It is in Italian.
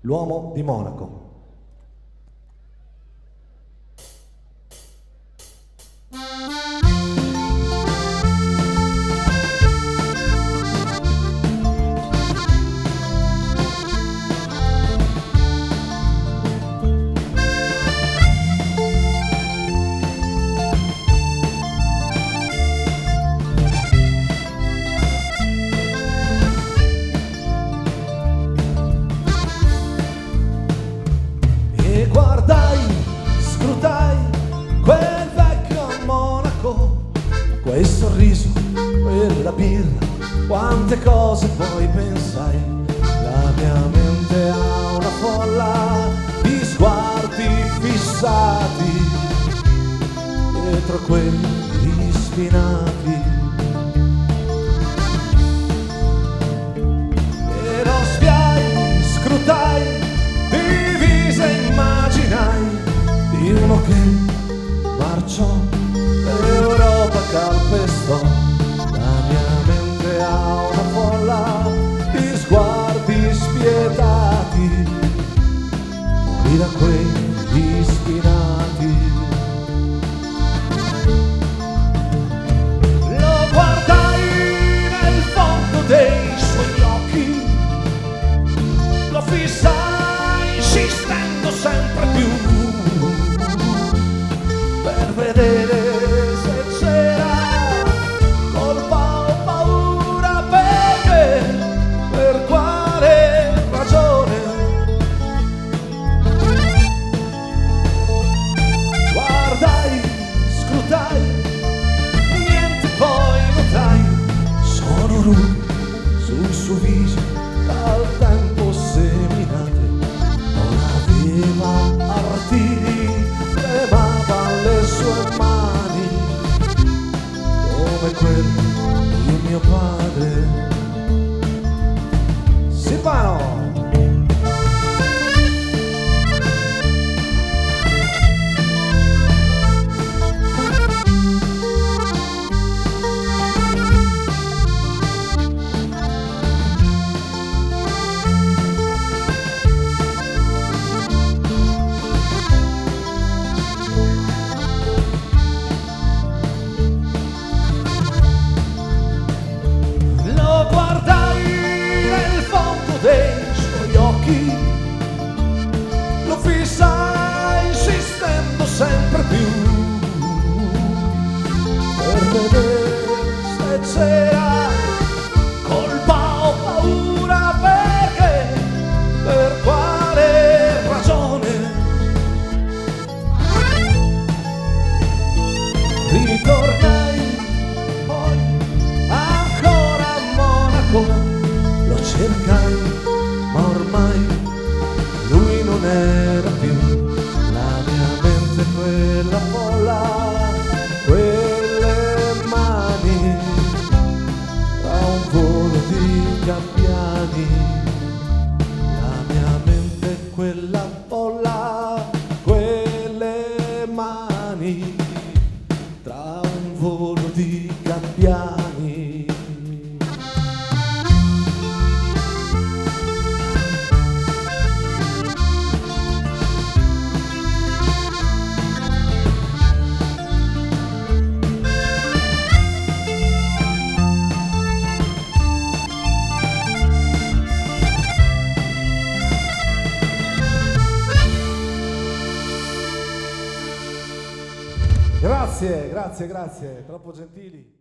L'uomo di Monaco. Quel vecchio Monaco, quel sorriso, quella birra, quante cose poi pensai. La mia mente ha una folla di sguardi fissati dietro quelli spinati. E lo spiai, scrutai, divise immaginai di uno che marciò, l'Europa calpestò. La mia mente ha una folla di sguardi spietati, morì da quegli spinati. Lo guardai nel fondo dei suoi occhi, lo fissai insistendo sempre più per vedere se c'era colpa o paura, perché, per quale ragione. Guardai, scrutai, niente poi notai, sono rughe sul suo viso dal tempo seminate, non aveva artigli, tremava le sue mani come quelle di mio padre. Silvano! Lo fissai insistendo sempre più per vedere se c'era colpa o paura, perché, per quale ragione. Ritornai poi ancora a Monaco, lo cercai ma ormai lui non era più. La mia mente quella folla, quelle mani, tra un volo di gabbiani. La mia mente quella folla, quelle mani, tra un volo di gabbiani. Grazie, grazie, grazie, troppo gentili.